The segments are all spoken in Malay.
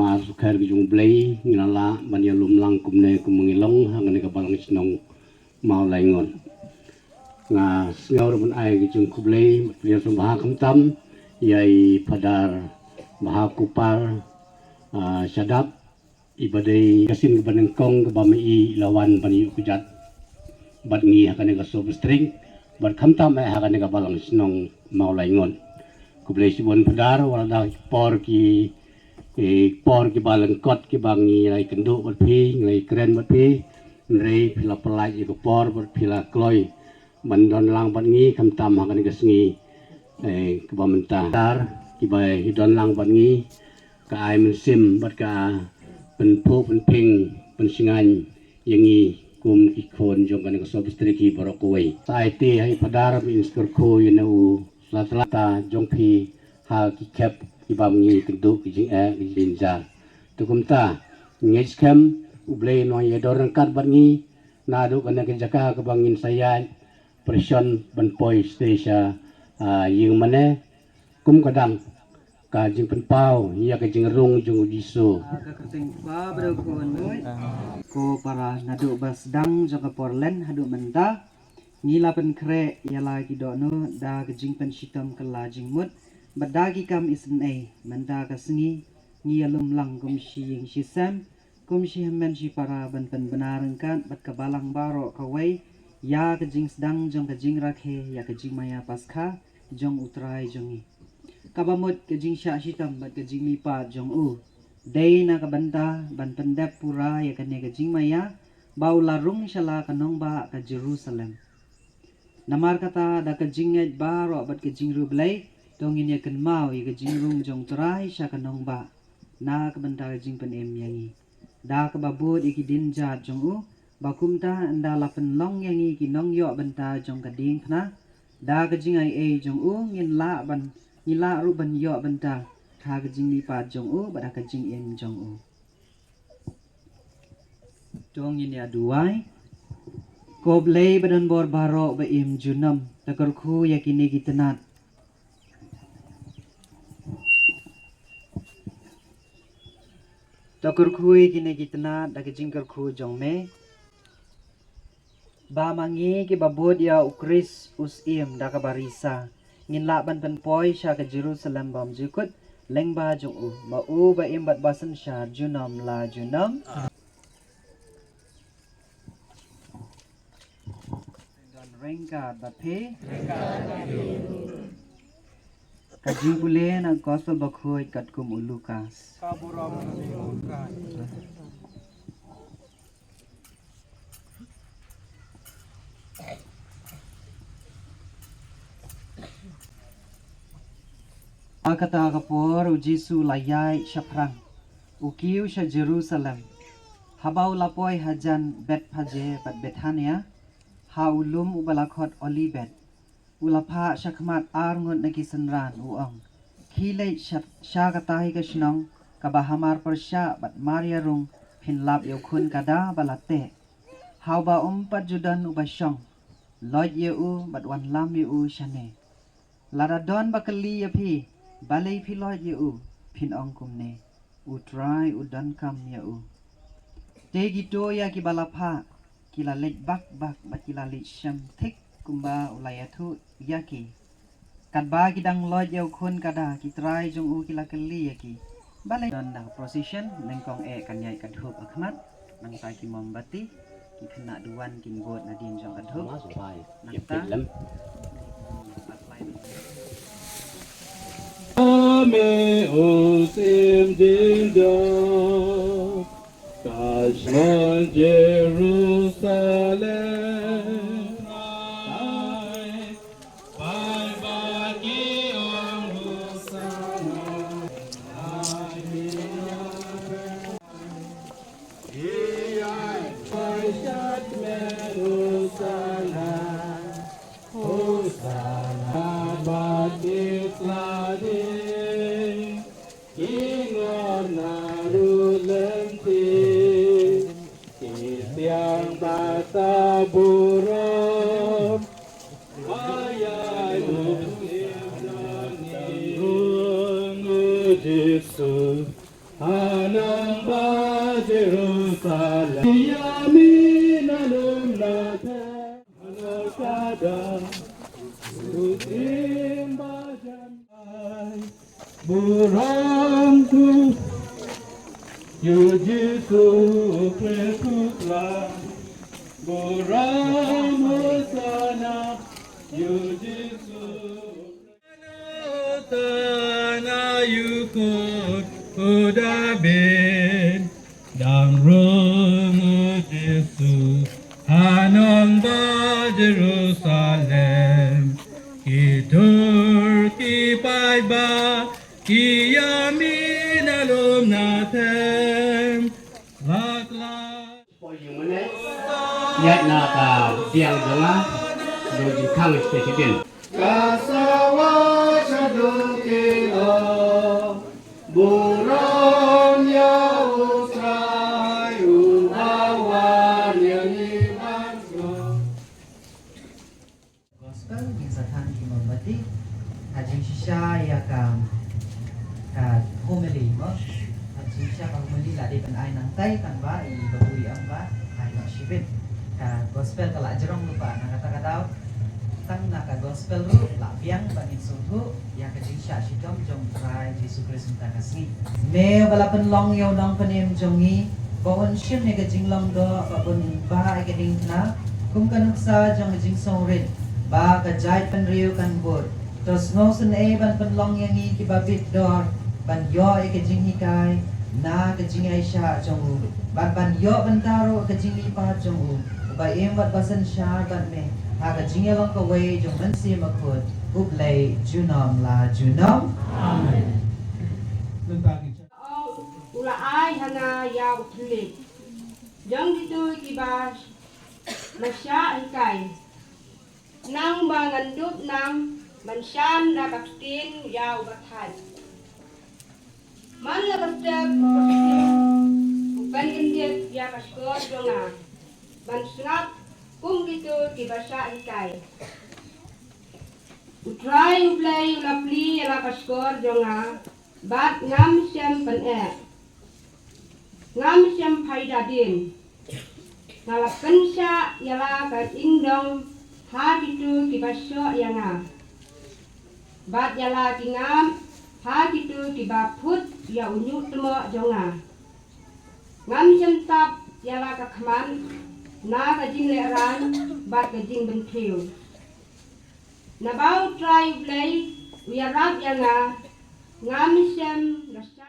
Masukar ke jung blay ngala bani lum lang kumne kumengilong hangane ka balang sinong mau laingon nga ngaur bun ai ke jung kublay dia sumbaha kamtam yai padar baha kupar syadap ibadai kasin ke banengkong ke bami lawan bani kujat bat ngi hakane ka sob string bat kamtam ai hakane ka balang sinong mau laingon kublay sibon padar wala por ki por ki balang kot ki bangi ngai kenduk bat pi ngai keren bat pi nrei pila pelai ki por bat pila kloy mandon lang bat ngi kam tam hakan ka sngi ki bamenta tar ki bai hidon lang bat ngi ka ai men sim bat ka pen po pen ping pen singan yangi kum ki khon jong kan ka sob stri ki borokoi sai te hai padar mi inskor ko yenu latlata jong pi ha ki kep ki bangi kenduk ki jing ki jinja tukumta ngejkem ublei no ye dorang kat bat ngi nadu kana ke jaka ke bangin saya presion ban poi station yung mane kum kadang ka jing pen pau ya ke jing rung jung diso ka kating pa bro ko noi ko para nadu bas dang jaka porlen hadu menta ngila pen kre yala ki dono da ke jing pen shitam kala jing mut badagi kam isn ai menta ka sngi ngiyalum lang kum shi ying shi sam kum shi men shi para ban pen benarang kan bat ka balang baro ka wei ya ke jing sedang jong ke jing rakhe ya ke jing maya paskha jong utrai jongi kabamut ke jing sha shitam bat ke jing mi pa jong u dei na ka banta ban pendap pura ya ke ne ke jing maya bau larung shala ka nong ba ka Jerusalem namar kata da ke jing et baro bat ke jing rublai dongin ya ken mau ya ke jing rung jong trai sha ka nong ba na ka banta ke jing pen em yangi da ka babut iki din jat jong u bakumta anda lapen long yangi ki nong yo banta jong ka ding khna da ka jing ai jong u ngin la ban ngila ru ban yo banta tha ka jing mi pa jong u ba ka jing em jong u dong yin ya duai ko blei badan bor baro ba im junam takar khu yakini gitanat takar khu yakini gitanat da ka jing kar khu jong me ba mangi ki babod ya ukris us im da ka barisa ngin la ban pen poi sha ka Jerusalem bam jikut leng ba jong u ma u ba im bat basan sha junam la junam dan rengka ba pe ka jingule na gospel ba khoi kat kum Lukas ka buram Lukas Akata kapor ujisu layai shaprang ukiu sha Jerusalem habau lapoi hajan bet paje bat Bethania ha ulum ubalakot olibet ulapa shakmat arngot naki sanran uang khilei sha katai ka shnong kabahamar persha bat Maria rung pinlap yokun kada balate hau ba pat judan ubashong loj ye u bat wan lam ye u shane laradon bakali ya pi balai piloj ye u pin ong kumne utrai udan kam ye u te gito ya ki balapha kila lek bak bat kila lek sham thik kumba ulayatu yaki kadba kidang loj ye khun kada ki trai jong u kila kali yaki balai don da procession lengkong kanyai kadhup akhmat nang sai ki mombati ki khna duan kin bot nadin jong kadhup nang Ame osim dinda Kashmon Jerusalem Ay bagi orang Husana Iyai Paishat Merusalam Husana bagi King of Naru lentik Tiang bata burung Ayai muslim nani Yesus Anang ba Jerusalem Yamin alum nate Anakada Rutin bajan Burung tu Yu Yesus Kristuslah Burung Hosana Yu Yesus Tanah Yukut Udabin Dan Rungu Yesus Hanong ba Jerusalem Kitur kipai ba Kiyamin alum natem Lakla Yat na ka diang dengar Doji kang presiden Kasawa sadukilo Buron ya usrai Uhawan yang imanso Gospel minsahan kimambati hajing shisha ya ka homily mo hajing shisha ka homily la de ban ai nang tai kan ba I baburi am ba ai no shibin ka gospel kala jerong lupa na kata-kata tang na ka gospel ru la biang banin suhu ya ka jing sha shidom jong trai Yesus Kristus ta kasni me bala pen long yo dong penem jongi bon shim ne ka jing long do ba bun ba ai ka ding na kum kanuksa jong jing songrin ba ka jai pen riu kan bur tos no sen e ban pen long yang I ki babit dor ban yo e ka jing hikai na ka jing ai sha jong u ban yo ban taro ka jing I pa jong u ba em wat basan sha ban me ha ka jing long ka wei jong ban si ma khut up lei junom la junom amen ula ai hana ya utlik jang ditu kibas masya ikai nang bangan dup nang mansyan na kapstin ya ubathay man la bastep upan gindit ya kaskot jonga ban snap kum gitu kibasa ikai utray uplay ulapli ya kaskor jonga bat ngam siam pan ngam siam phaida din ngalakan sya yala ka indong ha gitu kibasyo yanga bat yala kingam ha gitu kibaput ya unyu temo jonga ngam siam tap yala ka khaman na ka jing leran bat ka jing bentiu na bau try play uyarap yanga ngam siam rasa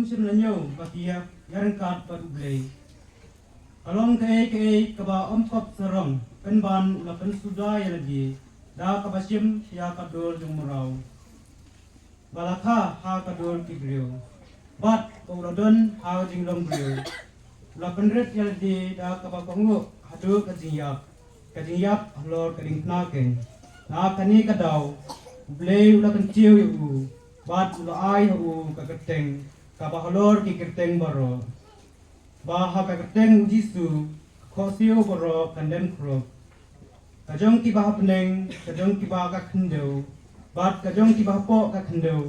Sebenarnya batia yang kat padublay. Along ke kaba ompap serong penban lapan sudah ya lagi da kabasim ya kador jumrau balakha ha kador kibrio bat kauladon ha jing long brio la penret yaldi da kapakongo hadu kajing yap halor kading knake na kani kadau blei ula kenciu yu bat ula ai hu kaketeng kabahalor ki kerteng baro baha kaketeng jisu khosio baro kanden krop kajong ki bah peneng kajong ki bah ka khendeu bat kajong ki bah po ka khendeu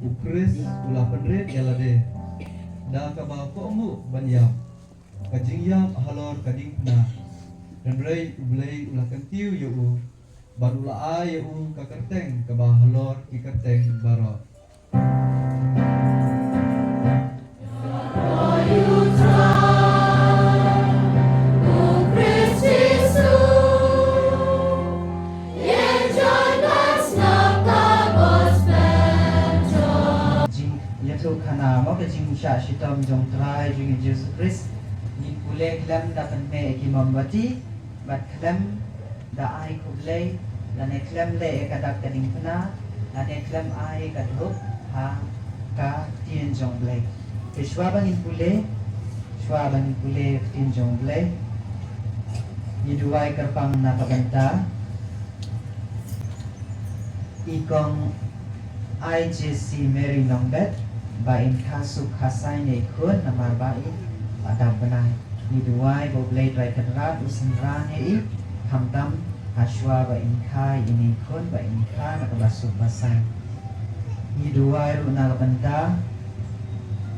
Ukris ulah penrit yalade da ka ba ko mu banyam kajing yam halor kading na dan rei ublei ulah kentiu yu barula ai yu ka kerteng ka ba halor ki kerteng baro Khana mo ke jing sha shitom jong trai jing Jesus Christ ni pule klam da pen me ki mombati bat klam da ai kuble la ne klam le ka dak kading pana la ne klam ai ka dhup ha ka tien jong ble ke shwa bang in pule tien jong ble ni duai kerpang na ka banta ikong IJC Mary Longbet bain kasuk kasai ne kun namar bai ada benai ni duai boblei drai kenrat usin rane I hamdam aswa bain kai ini kun bain kai nak basuk basai ni duai runa benda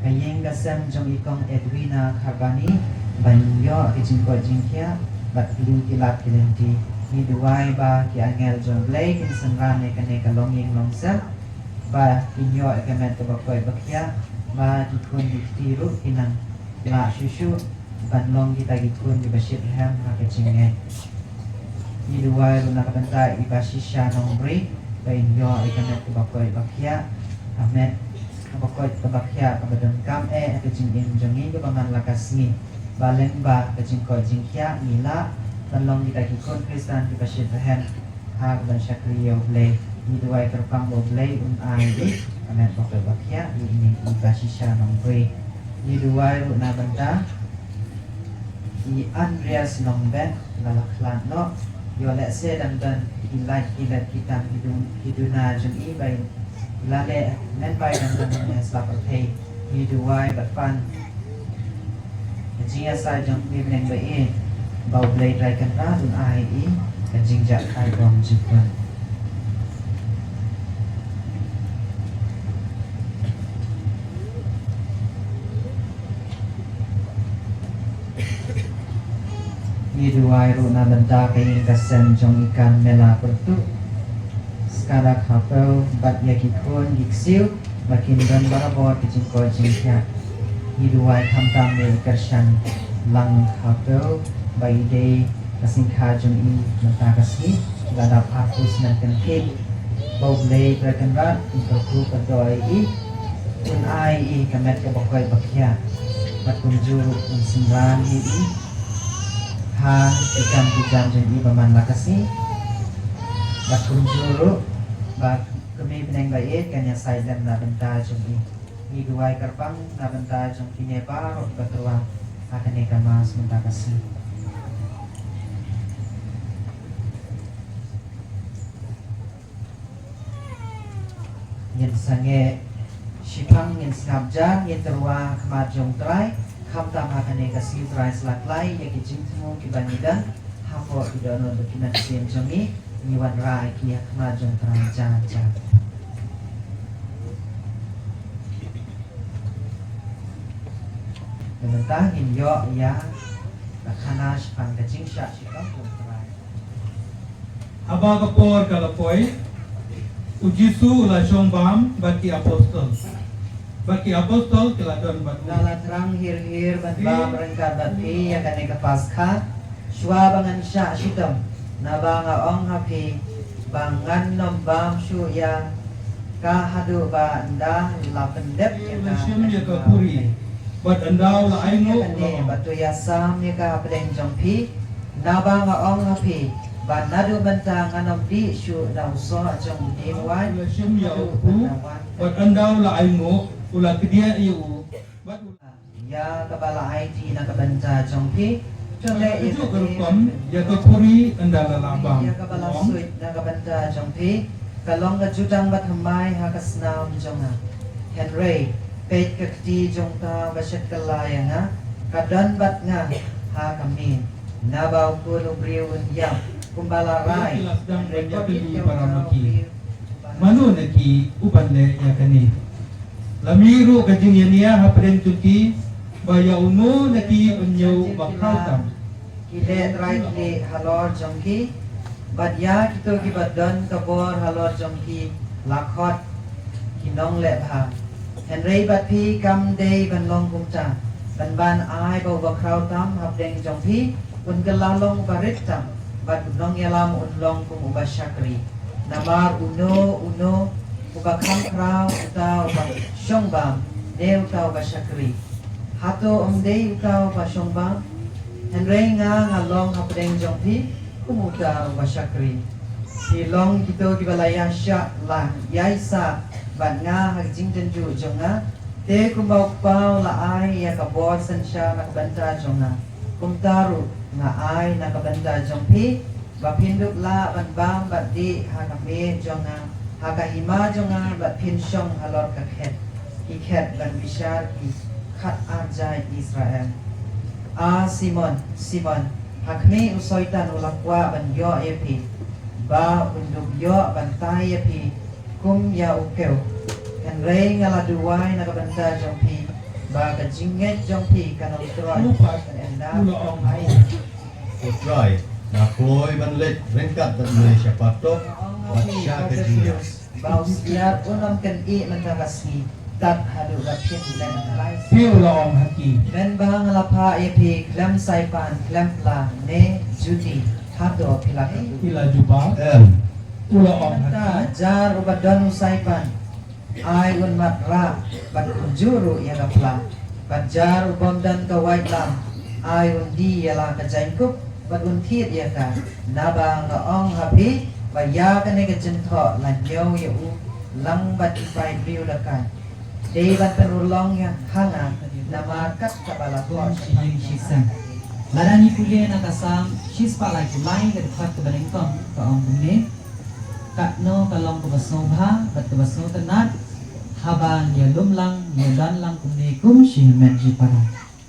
kayeng gasam jong ikong Edwina Kharbani banyo kijin ko jingkia bat lu kilat kilenti ni duai ba ki angel jong blei kin sanrane kane kalonging longsel ba inyo ekemen ke bakoy bakya ba dikun diktiru inang la shushu banlong kita gikun di basit ham ha kecingnya ni dua runa kabenta ibasisha nombri ba inyo ekemen ke bakoy bakya amet bakoy ke bakya kabadon kam kecing jongi ke bangan lakasni balen ba kecing ko jingkya mila banlong kita gikun kristan di basit ham ha ban syakriyo blay ni dua kerpang boblei ai di amet bakoy bakya ini ibasisha nombri ni dua runa benda I Andreas Longben lalaklan no yo let se dan ilai ilat kita hiduna jeng I bai lale men bai dan slapat pay ni dua batpan jia sa jeng ni men bai bau blade rai kan ra dun ai I jing jak kai bom jipan ni dua runa benda kain kasem jong ikan mela pertu sekarang hafel bat yakikun giksiu makin dan barabor kicing ko jingkya ni dua kamtam mel kersan lang hafel bai day kasing kajong I mata kasih ladap hapus nan kenke bau blade rekenrat untuk kedoi I un ai kamet ke bakoy bakya bat kunjuru sembilan I ha ikan pijam jadi paman lakasi bak kunjuru bak kami beneng baik kan yang saya dan na benta jadi ni dua kerpang na benta jong kini paro ketua akan ikan mas benta kasih yen sange shipang yen snapja yen terwa kemajong trai kamtam hakane kasih trai selaklai ya kijingmu kibanidan hapo idono dokinan sien jongi niwan rai kia kemajong trai jaja Bentang inyo ya nakana sipan kajing sya sipan kumtrai. Haba kapor kalapoy, ujisu la shombam baki apostol. Baki apostol keladon batu. Nala terang hir bantba merengkat bati ya kane kapaskha. Shwa bangan sya sitam. Nabanga ong hapi bangan nombam syu ya kahadu ba anda la pendep Lashim ya kapuri. Bat andau la aingo. kane batu yasam ya ka pedeng jongpi nabanga ong hapi ba nadu bantang anom di syu na uso jong diwan Lashim ya upu. Bat andau la aingo. Ula kedia iu. Bat ya kepala IT na kabanta jongpi chole itu kerukom ya kapuri andala lambang. ya kepala suit na kabanta jongpi kalong ka jutang bathamai hakasnam jonga Henry peit kakti jongta basyat kalaya nga kadan bat nga ha kami nabaw kulo briun yam kumbala rai Henry kapili para maki. Manu neki upanle ya kani. Lamiru kajing yania hapren tuki baya uno neki unyo bakrautam. kile right le halor jongki badya kito ki badan kabor halor jongki lakhot kinong le bha Henry bat pi kam day ban long kumta ban ai bau bakrau tam hapdeng jongpi un galalong barit tam bat unong yalam unlong kum ubashakri namar uno ubakam krau utau ba shongbam de utau bashakri hato umdei utau ba shongbam Henry nga ngalong hapdeng jongpi kumuta bashakri hilong kito kibalaya sya la yaisa ban nga hagjing tenju jonga te kumbau pau la ai ya kabor sensya nakabanta jonga kumtaru nga ai nakabanta jongpi bapinduk la ban bam badi hakame jonga hakahima jonga bat pinsyong halor kakhet ikhet ban bishar ki khat arjai Israel Simon hakme usoitan ulakwa ban yo epi ba unduk yo ban tai epi kum ya ukeu Henry ngaladuwai nakabanta jongpi ba kajinget jongpi kanong tuwa Lupa enda ulo ong ai Utray, nakoy banlet rengkat dan Malaysia patok baca kejia. bau siap unam kan i mentakasni tat hadu rapin dan lai Piu la ong haki. ben bang lapa epi klem saipan klem pla ne judi hado pilak Ila juba. Ula ong haki. ta jar ubadon saipan ai un matra bat juru ya kapla bat jar ubom dan kawait lam ai un di ya la ka jainkup bat un thiet ya ka naba nga ong hapi ba ya ka ne ka jentho lan yo ya u lang bat ipai priu da ka dei bat penulong ya hanga nama kat kapala ko Shisan. Ladani kuliah nakasam shis palai kulai ke dekat ke Balengkong ke Ong Bumi. Kakno kalong ke Basnobha, bat ke Basno tenat. Haban ya lumlang ya dan lang kumne kum shi men ji para.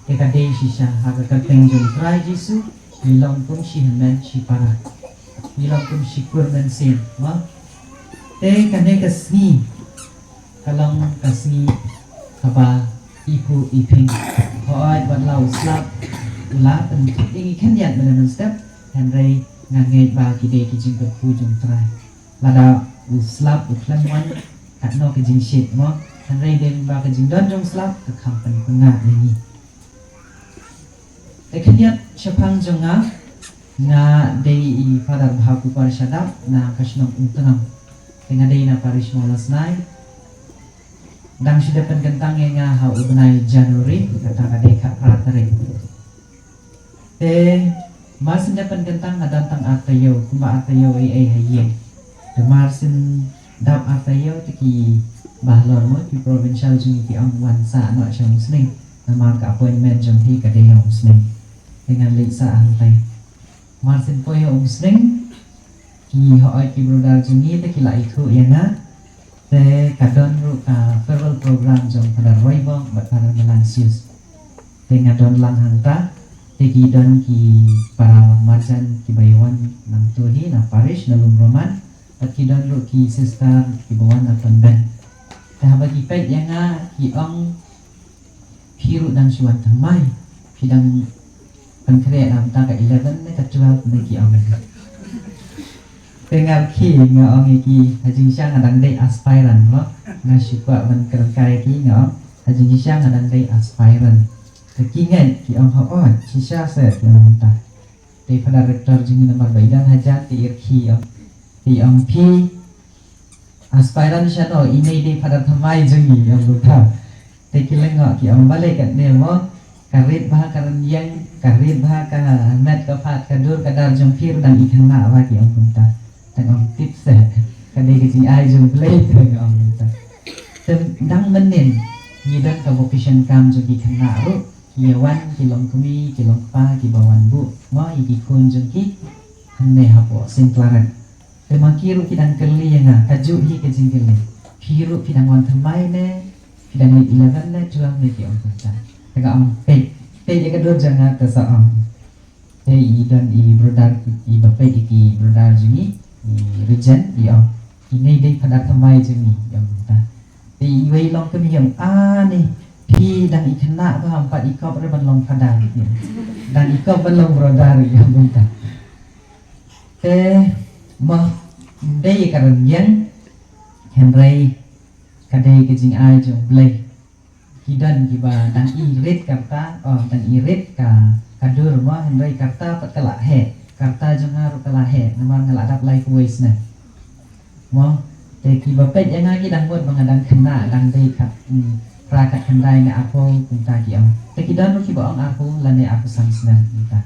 Eka dei shisha haga kerteng jom trai jisu milong kum shi men shi para. Milong kum shi kurmen sin. Ma. Te kane kasni kalong kasni kaba ipu iping hoat ban lau slap ula pen ingi kenyan menan step Henry ngangai ba kide ki jing ke pujung trai lada u slap u klemwan kat no ke jing shit mo Henry den ba ke jing don jong slap ke kampan pengat ini te kenyan chapang jonga nga dei i father bhaku par shadap na kashnam untanam tenga dei na parish molas nai dang sudah penkentang yang ha ubnai Januari kata kadeka pratare te marsin da penkentang adantang atayo kumba atayo ai haye de marsin dap atayo tiki bahlor mo ti provincial jung ti ang wansa no siya musning namang ka appointment jung ti kadeyo musning dengan lisa antai marsin po yo musning ki hoy ki brodal jungi te kila ikhu yana te kadon ru ka farewell program jong pada roibong bat pada melansius te ngadon lang hanta te ki don ki para marjan ki bayawan nang tuni na parish na lumroman at ki don ru ki sister ki bawan aton ben te haba ki pet yang ki ong piru dan suan tamai pidang penkre am ta ka 11 ne ka 12 ne ki am tengal ki nga ong ki hajing siang adang dei aspiran mo nga syukwa ban kerangkai ki nga hajing siang adang dei aspiran kekingan ki am haon sisa se ki am ta dei pada rektor jing nomor baidan hajat ti irki am pi aspiran syano ini dei pada tamai jengi am lupa te ki lenga ki am balik kat ne mo karit bah karan yang karit bah ka met ka phat ka dur ka dar jong pir dan ikan na wa ki am ta tang om tips ka dei ki jing ai jong play tang om ta tem dang menin ni dan ka vocation kam jong ki kan na ru ki wan ki long kumi ki long pa ki bawan bu mo i ki kun jong ki hanne hapo simplaran te makiru ki dan keli nga kaju hi ke jing keli piru ki dan wan thamai ne ki dan 11 ne 12 ne ki om ta tengah om pe ya kedua jangan tersaam i dan i brodar i bape i brodar jini i region i om ini dei pada tamai jini yang ta i wei long kemi yang ni pi dan i kena ba 4 ikop re ban long pada dan ikop ban long brodar yang ta te ma dei karan yang henry kadai ke jing ai jong blai hidan kiba dan irit karta dan irit ka kadur mo henry karta patkala he karta jangar kala he namang ngaladap lai kuis na mo te kiba pet yang lagi dan buat mengadang kena dan dei ka prakat kendai na apo kunta ki am te kidan mo kiba ang apo lane apo samsna kunta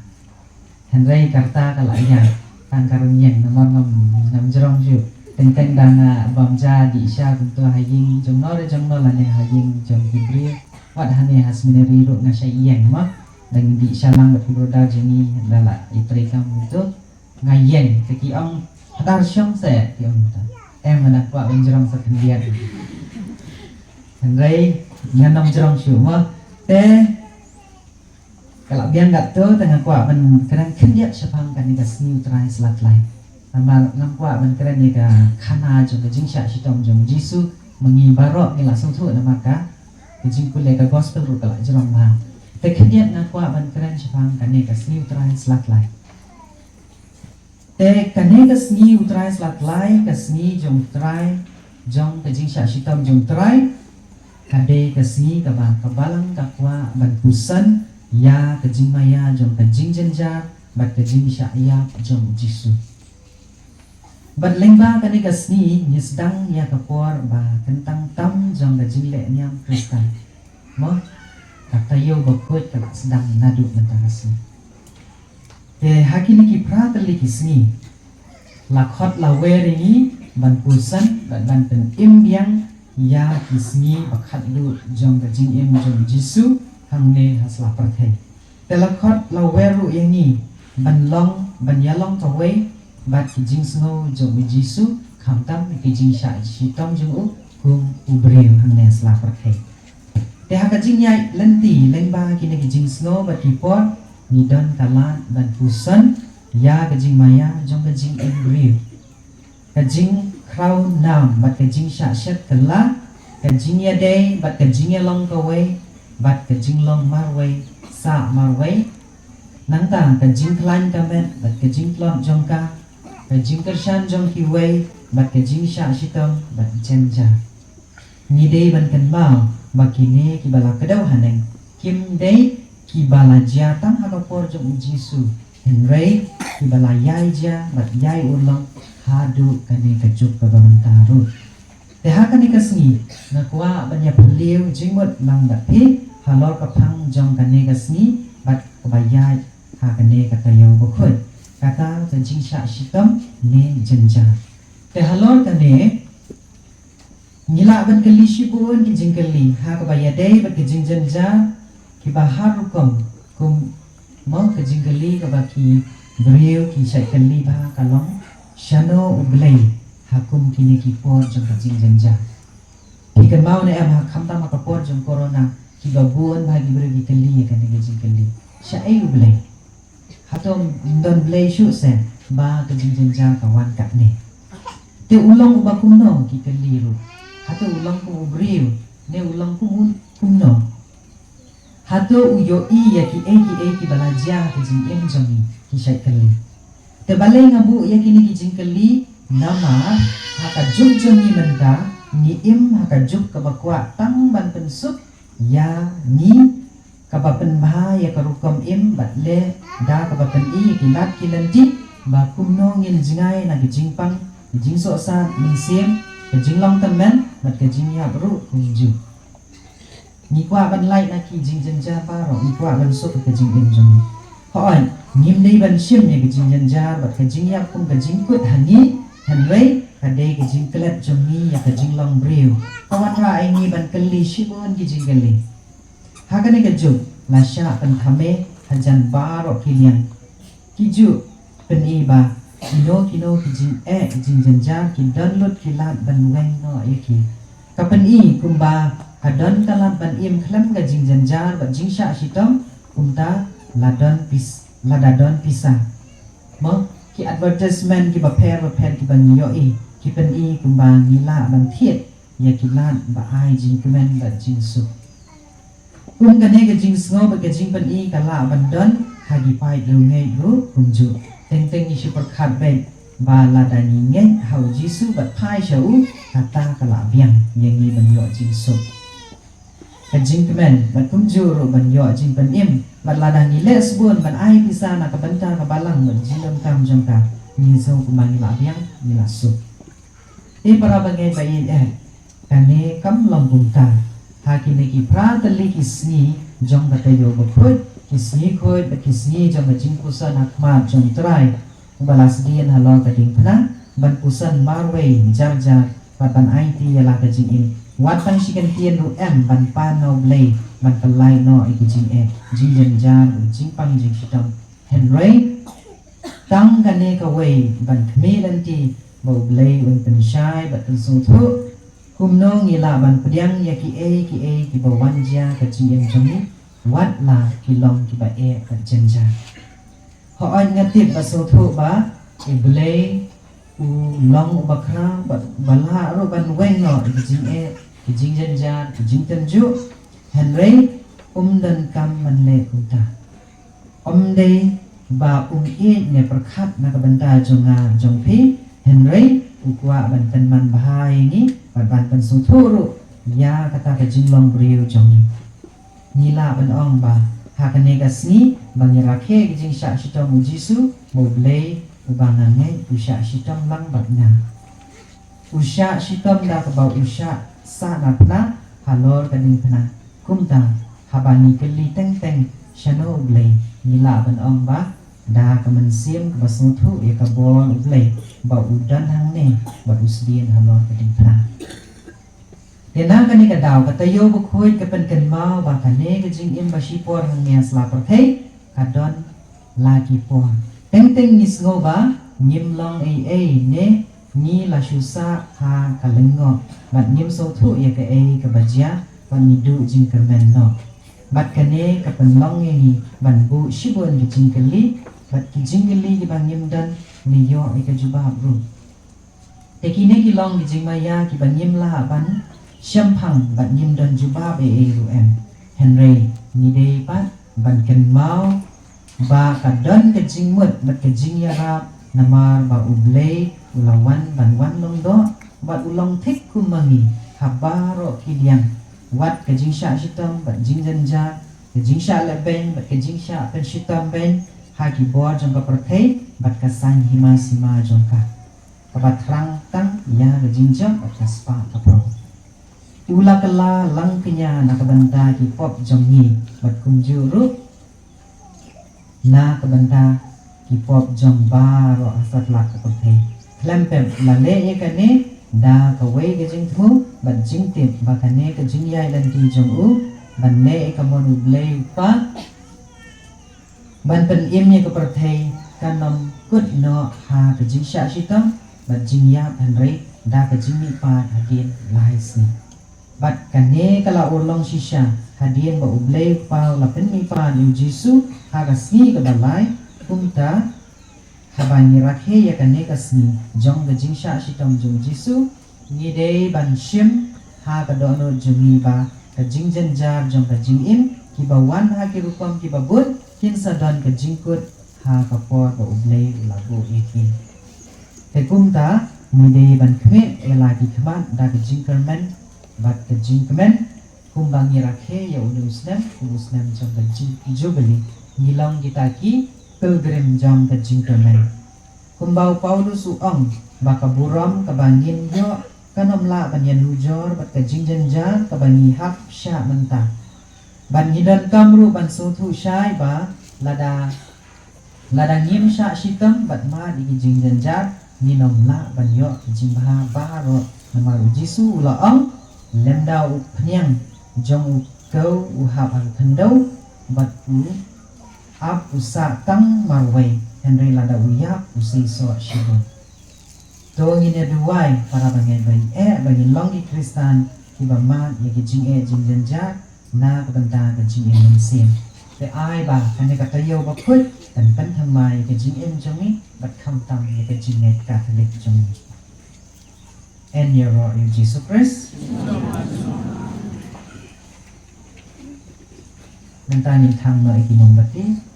henry karta kala ya kan karunyen namang ngam jerong ju tentang dana bamja di isya untuk haying jomno lane haying jom gibri wat hane hasmineri ro ngasai yang ma dan di isya lang bat broda jeni lala itri kam itu ngayeng teki ong hadar syong se ti ong ta mana kwa benjerong sekendian Henry nganong jerong syu ma te kalau biang gat tu tengah kwa ben kadang kendiat syapang kan ni kasni utrai selat lain Amal ngampua menkeren ni ka khana jong ka jingsha shitom jong Jisu mengibaro ni langsung tu nama ka jing kule ka gospel ru kala jerong ma te kedian ngampua menkeren shapang kane ka sni utrai slat lai te kane ka sni utrai slat lai ka sni jong utrai jong ka jingsha shitom jong utrai kade ka sni ka ba ka balang ka kwa ban pusan ya ka jing maya jong ka jing jenja bat ka jingsha ya jong Jisu Bat lengba kani kasni nyesdang ya kapor ba kentang tam jong da jingle nyam kristan mo katayo bakut kala sedang nadu mentang kasni te hakini ki pratali kisni lakhot lawer ini ban pusan ban pen imbyang ya kisni bakhat du jong da jing im jong Jisu hangne hasla perthai te lakhot lawer ru yang ni ban long ban yalong tawai bat kijing snow jong Jisu khamtam kijing sha shitom jong kum ubreu hangne sla perkai te ha kijing yai lenti lengba kine kijing snow bat kipor nidon kalan ban pusan ya kijing maya jong kijing ubreu kijing crown nam bat kijing sha shet kala kijing ya day bat kijing ya long kawai bat kijing long marwai sa marwai nangta kijing klan kamet bat kijing klon jong ka Kajing kersan jong kiway bat kajing sya shitom bat jenja ni day ban kan mau bakine kibala kedaw haneng kim day kibala jatang hakapor jong Jisu henry kibala yai ja bat yai ulong hadu kani kajuk babamentaru te hakani kasni nakwa banya peliu jingmut lang bat pi halor kapang jong kani kasni bat kabayai hakane katayo bokut kata kencing syak shitam ne jenja te halor kane ngila ban keli shibun ki jingkeli ha ka baya dei bat ki jing jenja ki bahar kum mo ke jingkeli ka baki brio ki syak keli ba kalong shano ublei hakum kini ki por jong ka jing jenja ki kan mau ne am ha khamta ma ka por jong corona ki babun ba gi brio ki keli ka ne jingkeli syai ublei hatom don blay shu sen ba kejing jenja kawan kat ne te ulang ba kuno ki keliru hato ulang ku briu ne ulang ku kuno hato uyo i ya ki ki balaja ke jing em jongi ki syai kali te balai ngabu ya kini ki jing kali nama haka juk jongi menda ni im haka juk ka bakwa tang ban pensuk ya ni ka ba pen ba ya ka rukom im bat le da ka ba pen i ki lat ki lanti ba kumno ngin jingai na ki jing pang ki jing so sa min sim ke jing long temen bat ke jing ya bru kunju ni kwa ban lai na ki jing janja ba ro ni kwa ban so ke jing em jong hoi nim dei ban sim ye ke jing janja bat ke jing ya kum ke jing kut hani han rei ka dei ke jing klet jong ni ya ke jing long briu kawan ra ai ni ban kali shibon ki jing kali hakane ke ju la sha ban thame hajan ba ro ki lian ki ju pen i ba kino ki jing janja ki dan lut ki lat ban weng no ye ki kapan i kumba kadon kalam ban im klam ga jing janjar ba jing sha shitom kumta ladadon pisa mo ki advertisement ki ba per ki ban yo i ki pen i kumba ngila ban thiet ya ki lan ba ai jing kemen ba jing su kum ga ne ga jing sngo ba ga jing pen i kala ban don hagi pai ru ngai ru kumju teng ni shi per khat be ba ladani ngai hau jisu ba pai shau kata kala biang yang ni ban yo jing su ka jing kemen ban kumju ro ban yo jing ban im ban ladang ni les bun ban ai pisa na ka banta ka balang ban jing dam kam jong ka ni so kumang ni la biang ni la su e para bangai bai kane kam long bum ta ha ki ne ki pra ta li ki sni jong ka te yo ba khoi ki sni khoi ba ki sni jong ka jing kusan hak ma jong trai balas dian halo ka ding phna ban kusan marway jar ban ai ti ya la ka jing in wat tang shikan tien ru em ban pa no blay ban kalai no i jing jing jan jan jing pang jing shitam henry tang ka ne ka wei ban khme lan ti bo blay un pen shai bat su thu kum no ngi la ban pdiang ya ki ki bo wan ja ka jing em jong ni wat la ki long ki ba ka jen ja ho an ngatip ba su thu ba i blay u long ba khra ba la ro ban weng no i jing jan jan jing tan ju henry dan kam man le kunta dei ba e ne prakhat na ka banta jonga jongpi henry ukwa ban tan man bahai ni ban tan su thuru ya kata ka jing long briu jongi nila ban ong ba hakane ka sni bang rakhe jing sha shitom jisu mo blei ubangan ngai usha shitom lang batna usha shitom da ka ba usha sa na pna halor kading pna kumta habani keli teng shano blei nila ban ong ba da ka man sim ka basu thu e ka bol blei ba udan hang ne ba usdien halor kading pna Yana kani ka daw ka tayo bu khoi ka pen kan mau ba ka ne ka jing im ba shi por hang ne sla par thei ka don lagi por teng ni sngo ba nim long ne ni la shu sa ha ka lengo bat nim so thu ye ka ka ba ja ba ni du jing ka men no bat ka ne ka pen long ni ban bu shi bon ki jing ka li bat ki jing li ki ba nim dan ni yo ka juba ru te ki ne ki long ki jing ma ya ki ba nim la ban Syampang bat nim dan juba be ru em henry ni dei pat ban ken mau ba ka don ke jing mut bat ke jing ya rap namar ba ublei ulawan ban wan long do bat ulong thik kumangi habaro kidian wat ke jing sha shitam bat jing janja ke jing sha le ben bat ke jing sha pen shitam ben ha ki bo jong ka prathei bat ka sang hima sima jong ka bat rang tang ya ke jing jam bat ka spa ka pro ula kala lang kenya na kabanta ki pop jongi bat kumjuru na kabanta ki pop jong baro asat la ka thei klempem la le ye kane da ka wei ke jing thu bat jing tip ba kane ka jing yai lan ti jong u ban ne ka mon blei pa ban pen im ye ka thei kanom kut no ha ka jing sha shitam bat jing ya an rei da ka jing mi pa hadin lai sni bat kane kala urlong shisha hadien ba ublei pa la pen mi pa yu jisu haga sni ka balai kumta habani rakhe ya kane ka sni jong ga jing sha shitom jong jisu ni dei ban shim ha ka do no jungi ba ka jing jan jar jong ka jing im kibawan ha kirupam kibabut kin sadon ke jingkut ha kapor ba ublay ulago ikin tekumta mide ban kme elagi kman da ke jingkermen bat ke jingkemen kumbang irakhe ya usnem jom ke jubeli ngilang kitaki pilgrim jom ke jingkermen kumbau Paulus uang baka buram kabangin yo kanomla banyan lujor bat ke jingjenjar kabangi hap sya mentah ban hidan kamru ban sotu syai ba lada ngim sya shitam bat ma di jing janjar ninom la ban yo jing baha baro namaru jisu ulaong lemda u pnyang jong u kau u hap al pendau bat u ap usa tang marwai henry lada uya usi so shibu to ngine duai para bangai bai bagi longi kristan kiba ma ye jing jing janjar na kabanta ke jing em sim te ai ba kane ka tayo ba khut tan kan thamai ke jing em jongi bat kham tam ye ke jing net catholic jongi en your Lord Jesus Christ mentani thang no ikimong bati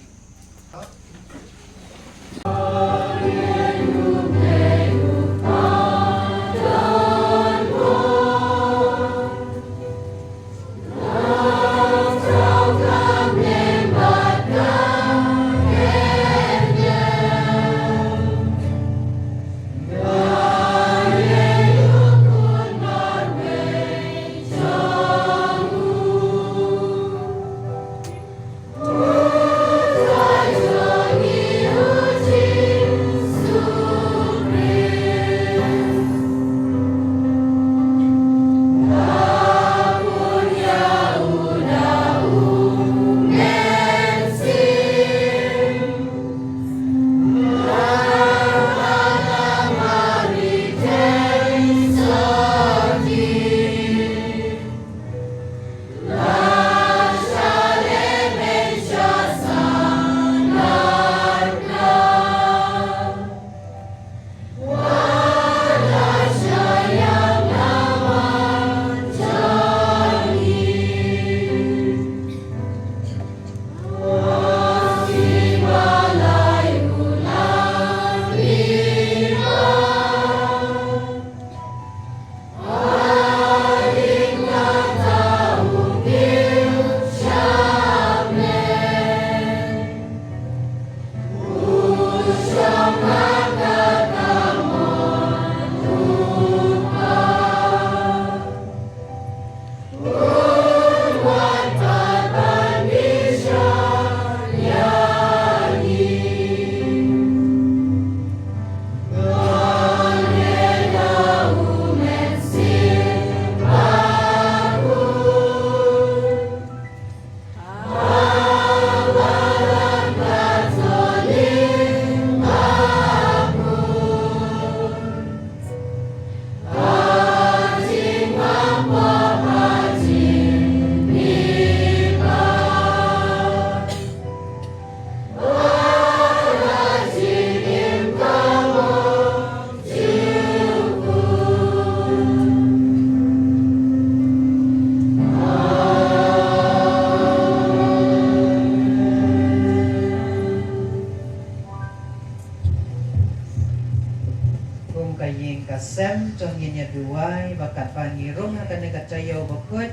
kasem conginya duai bakat pangirung akan dekat cayo bakut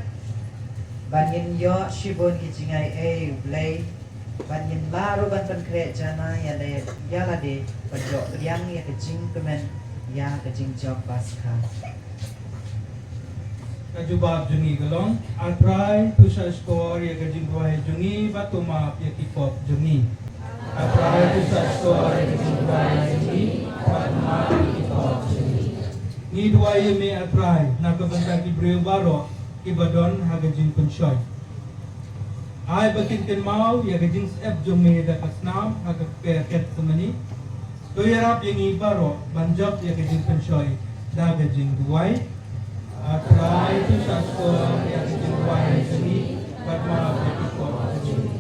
banyin yo shibon kijingai blay banyin laru ban kre jana ya la de pajok yang ya kejing kemen ya kejing jok baska kajubab jungi galong I try to score ya kejing duai jungi batu maaf ya kipop jungi I try to score ya kejing duai jungi batu maaf ya kipop jungi ni duai me I try na kabanta ki breu baro ki badon hagajin penshoy ay bakin ken mau ya gajin sep jungi da kasnam hagak peket semani to yarap yang baro banjok ya gajin penshoy da gajin duai I try to score ya gajin duai jungi batu maaf ya kipop jungi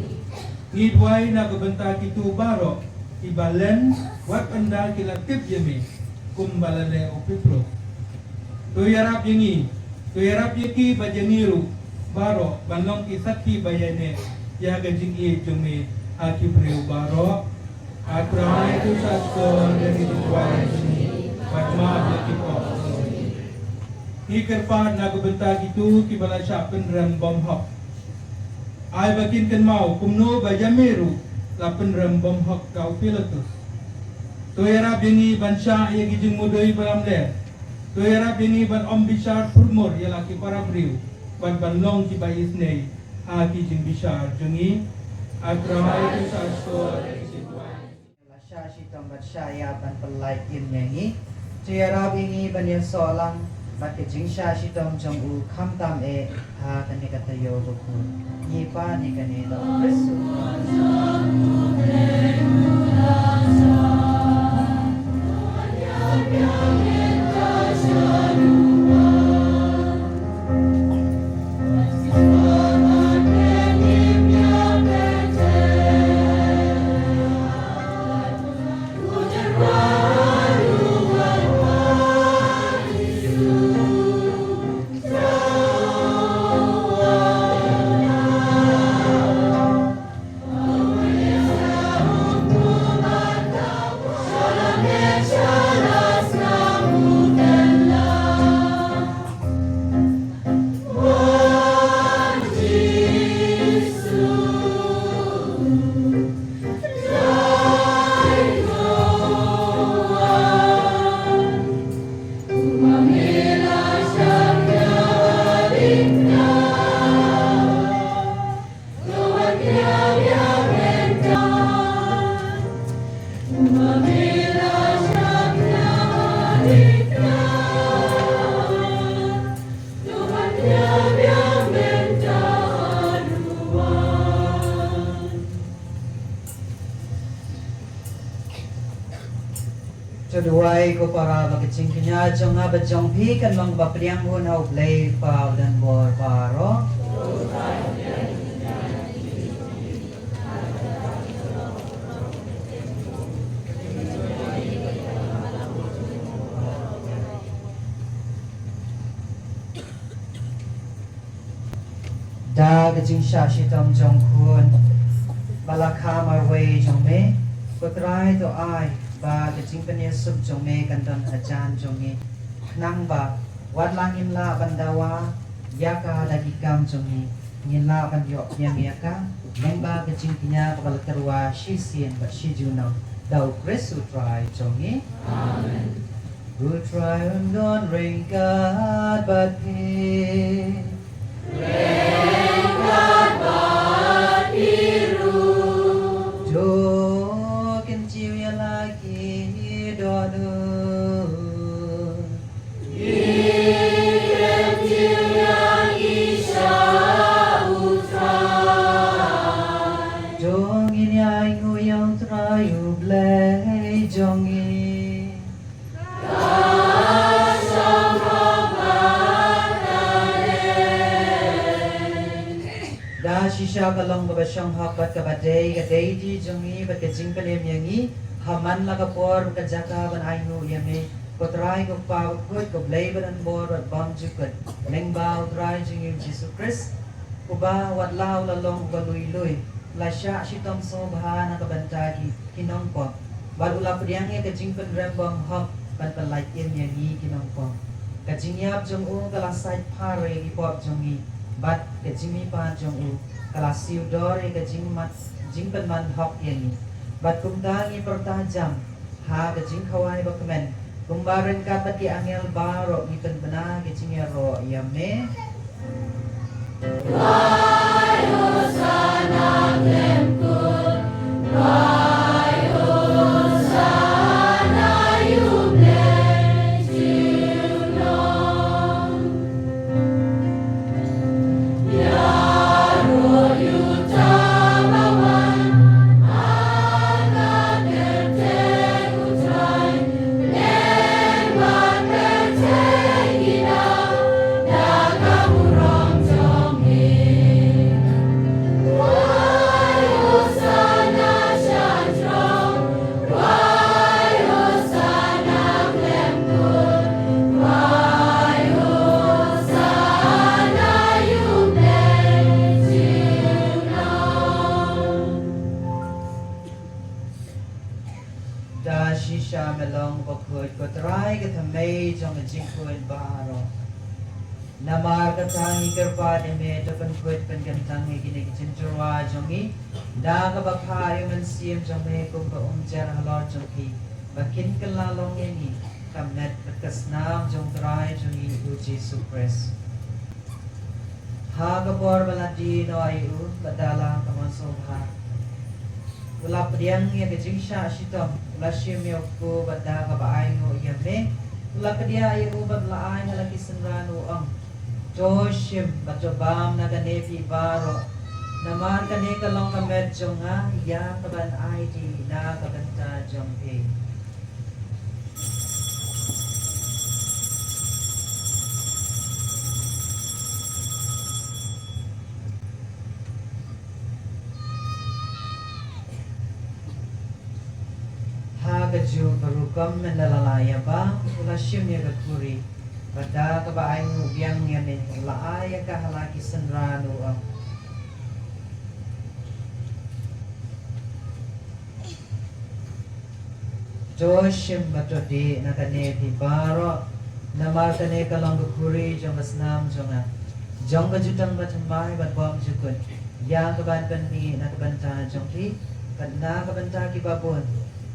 ni duai na kabanta ki tu baro ibalen wat anda kilatip yemi kumbalale opipro to yarap yangi to yarap yaki bajangiru baro banlong kisaki bayane ya gajing i jumi haki beriu baro akrai tu sasko dari tuai sini padma lagi kok hi kerpa nagu benta gitu kibala syapen ram bom hok ai bakin kan mau kumno bajamiru lapen ram bom hok kau pilatus to era bini bansha ya gijing mudoi balam le to era bini ban om bishar purmur ya laki para beriu ban long ki bayis nei haki jing bishar jungi akrai tu sasko Lasha shitam batshaya ban pelai in nyangi tiara bingi ban ya solang bat ke jingsha shitam jong u kham tam e ha kan ka tayo ko ni pa ni kan ni do Kristu Caduai ko para magicing kanya jong nga bajong pi kan mang bapriang hun hau play pa dan bor paro da gajing shashi tam jong kun balakha marway jong me putrai to ai ba gajing penya sub jong me kanton ajan jong me nang ba wat langin la bandawa yaka lagi kam jong me ngin la ban yo yang yaka nang ba gajing pinya kapal terwa shisien ba shijuno dau Kristu try jong me amen who try and don't ring God but he Jo kenciu ya lagi doa Jongin ya ingu yang terayu blay jongin Da shisha kalong babasyang hapat kabadey kadey di jongi bat kajing palim yangi haman la kapor kajaka ban ainu yami kotray ko pa kut ko blay ban bor at bam jukut leng ba utray jingi Jesus Christ kuba wat law lalong baluy-luy lasya shitom sobha na kabantagi kinong po bal ula priyangi kajing panrembang hak ban palaitin yangi kinong po kajing yap jong u kalasay pare ipop jongi bat kajimi pa jong u kalasiu dore kajing mat jingpan man hok yani bat kumtangi pertajam ha kajing kawai bakmen kumbaran kapati angel baro ipan bana kajing ro yame da shisha melong bokut kotrai ke thamei jong jingkuin baro namar ka tangi kerpa de me to pen kuit pen kan tangi kini kicin jurwa jongi da ka bakhari men siem jong me ko ba jar halor jongi bakin kelalong ini kamet bekasnam jong trai jongi uji supres ha ka bor baladi no ayu badala ka mansobha Ula pediang yang kejingsha sitom ula sim yoko bada ka baay ngo yame ula kedia ayu badlaay halaki senranu ang Joshim bam na ganepi baro naman kane kalong kamet jonga ya kaban ID na kabanta jonghe Kaju berukam mendalalaya ba ulasyum ya gakuri pada kabaay ngubyang yan ulaaya kahalaki senrano ang Joshim batodi nakane baro namar kane kalong gakuri jong asnam jonga jong kajutang batamay bat bom jukun yang kaban ni nakabanta jongki kadna kabanta kibabon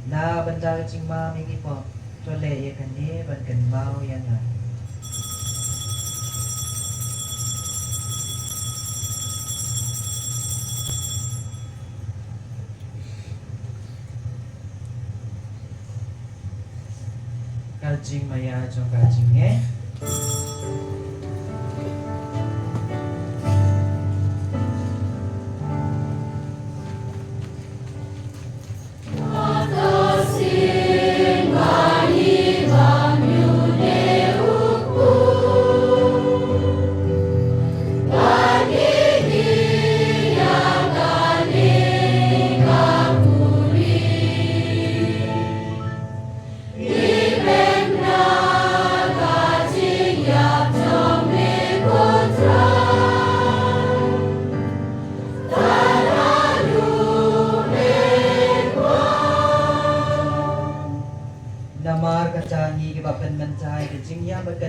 na banda ching ma mi ki po to le ye kan ne ban kan mau yan na kajing maya jong kajing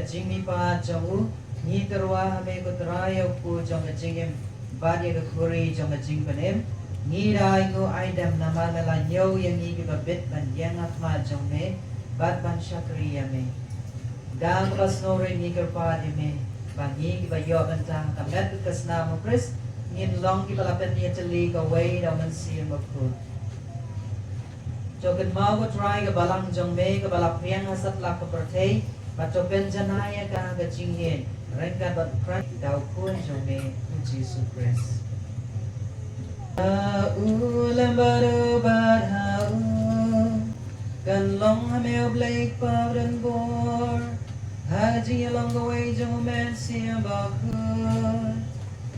Kajing mi pa jong ni terwa me ko trayo ku jong kajing badi ko kuri jong kajing panem ni rai ko aidam nama mela nyo yang ni ba bit ban yang atma jong me bat ban shakriya me dang pas nore ni kerpa de me bangi ba yo ban ta kamet kasna mo kris ngin long ki balapen ni tali ko way da man si mo ku jogan mau ko try ka balang jong me ka balap yang hasat la ko pertei Bato benjanaya ka gajingin rengka bat krat daw kun jome Jesus Christ ulam baru badhau kan long hameo blake pawdan bor haji along the way jome siya bakut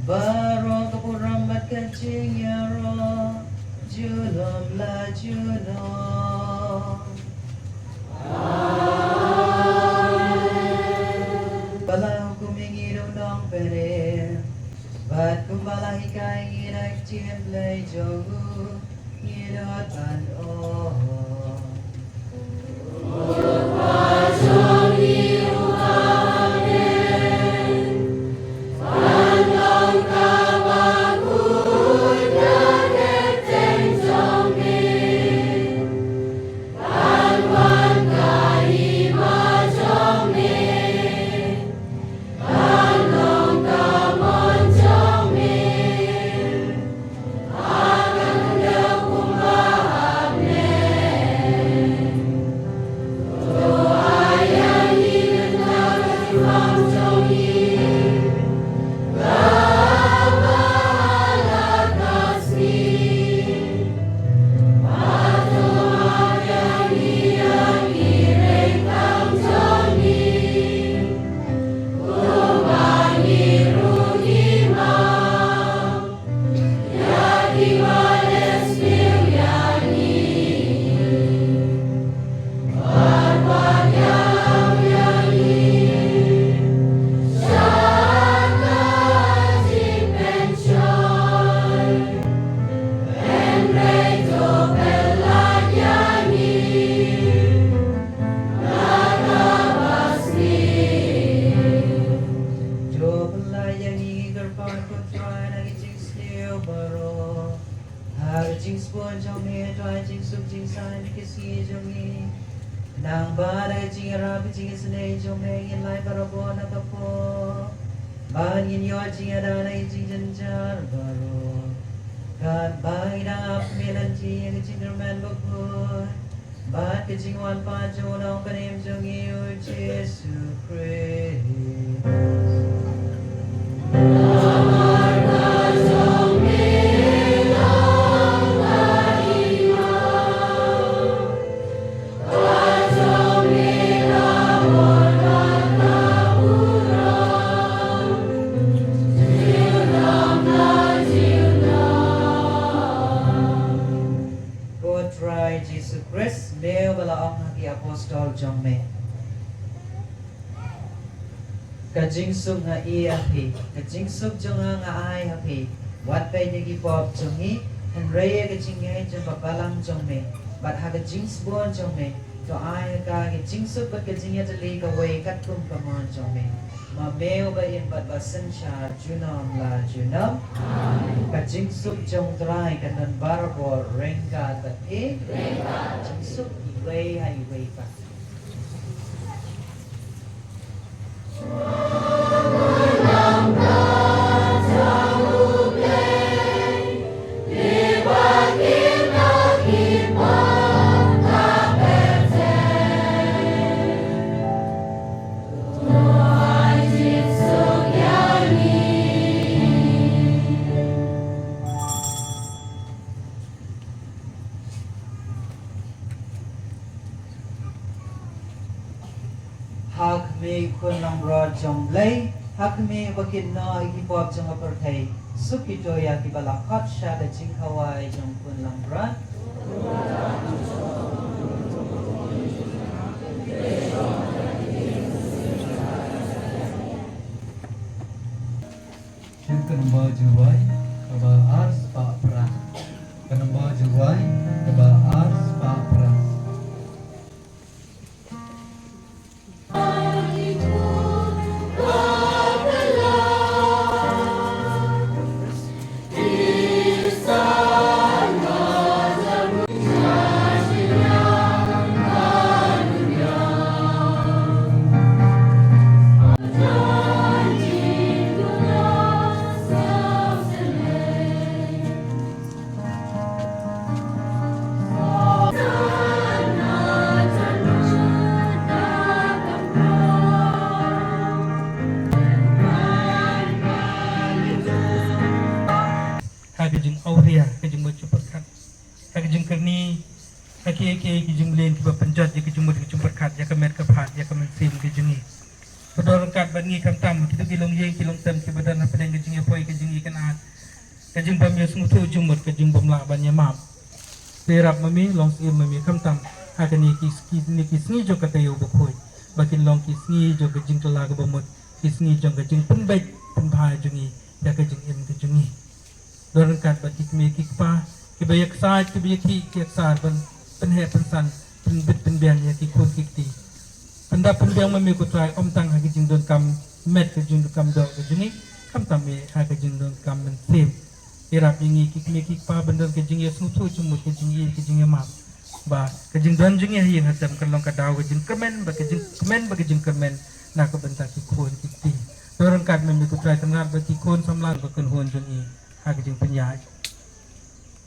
baro kapuram bat kajing yaro julom la julom Balang kumingi nong pere Bat kumbalahi kai nginak cien play jogu Ngidatan oh Akan spawn trong me try jing suk jing sai ni kisi trong ni nang ba da jing ra bi jing sne trong me in lai barabo na kapo ban in yo jing da na jing jan jar baro God by da melanji yang jing man bako ba ke jing wan pa jo na ka nem jong yu Jesus Christ Jesus Christ, Leo balaong hagi apostol jong me. Kajing sub nga I api, kajing sub jong nga ai api. Wat pay nigi pop jong I, and raya kajing ngay jong papalang jong me. But ha kajing sbon jong me, to ai ka kajing sub but kajing ya jali kaway katum kamon jong me. Ma meo ba in bat basen siya junam la junam. Kajing sub jong try kanan barbo rengka bat kajing sub iway ha iway pa. Hak me kun lang rod jong lay, hak me bakit no ikipop jong apertay, sukito ya kibalakot siya da jing kaway jong kun lang rod. Kenamba juwai, kaba ars pak pras. Kenamba juwai, kaba ars pak pras. Kajing aurea kajing bercumperkat kajing kerni kaki kajing len kiba penjat ya kajing bercumperkat ya kemet kepat ya kemet sim kajing ni pedor kat bangi kam tam kita kilong yeng kilong tam kiba dan apa dengan kajing apa kajing ikan at kajing bam ya smutu jumut kajing bam la ban ya map perap mami long sim mami kam tam akan ni kisni jo kata yo bokoi bakin long kisni jo kajing telah kebamut kisni jo kajing penbaik penbahai jungi ya kajing im kajing ni Dorangkat bagi kami kikpa, kibayak saat kibayak kiaksar penhe pensan penbit penbiang ya kikun kikti. Penda penbiang memikut try om tang hagi jing don kam met ke jing kam do ke jingi kam tami hagi jing don kam mensim. Irap jingi kikmi kikpa bendon ke jing ya snutu cumut ke jing ke jing map. Ba ke jing don jing ya yang hatam kelong kadau ke jing kemen ba ke jing kemen ba ke jing kemen nak ke bentak kikun kikti. Dorangkat memikut try tengar ba kikun samlan ba kenhun jingi. Hak jing penyaj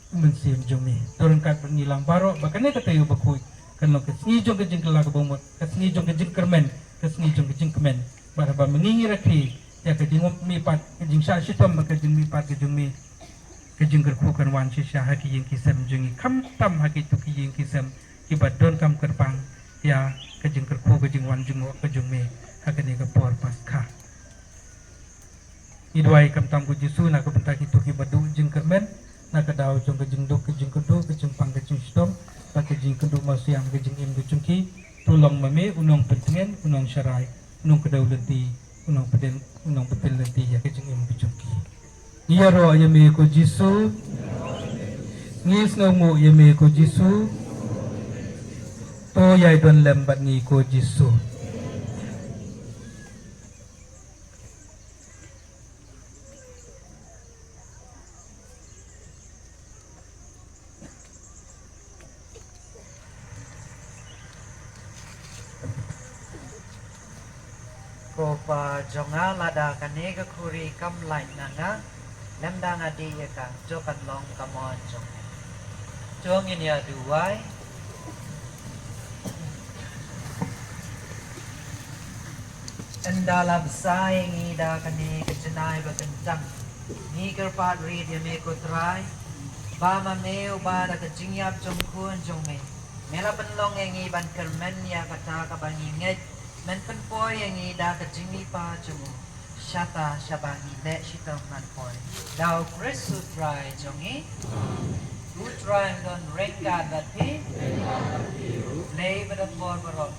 mensim jong ni dorangkat bernilang barok bahkan ni kata yo bakui kan lo kesni jong ke jing kelak bomot kesni jong ke jing kermen kesni jong ke jing kemen baraba mengingi rakri ya ke jing mi pat ke jing sha shitom ke jing mi pat ke jing mi ke jing kerku kan wan shi sha haki jing kisem jong kam tam haki tu ki jing kisem kibat don kam kerpang ya ke jing kerku ke jing wan jing ke jing mi hak ni ke por paskah Idwai kam tam ku jisu nak bentak itu ki badu jing kermen nak daw jong ke jing duk ke jing kedu ke jing pang ke jing stom pak ke jing kedu masiam ke jing im ke jungki tulong mame unong pentengen unong syarai unong kedau lenti unong peden unong betel lenti ya ke jing im ke jungki iya ro ya me ko jisu ngis no mo ya me ko jisu to yai don lembat ni ko jisu ko pa jonga lada kane ga kuri kam lai nanga lemda ngadi ya ka jokan long kamon jong jong ini ya duai endala besai ngi da kane kejenai bakencang ni kerpat ri dia me ko trai ba ma meu ba da kejingyap jong kun jong me mela penlong ngi ban kermen ya kata ka bangi nget men penpoy ngi da kejingi pa jong Shata shabangi le shita man poi. Dao Chris utrai jongi. Utrai don renga dati. Lay pada por barok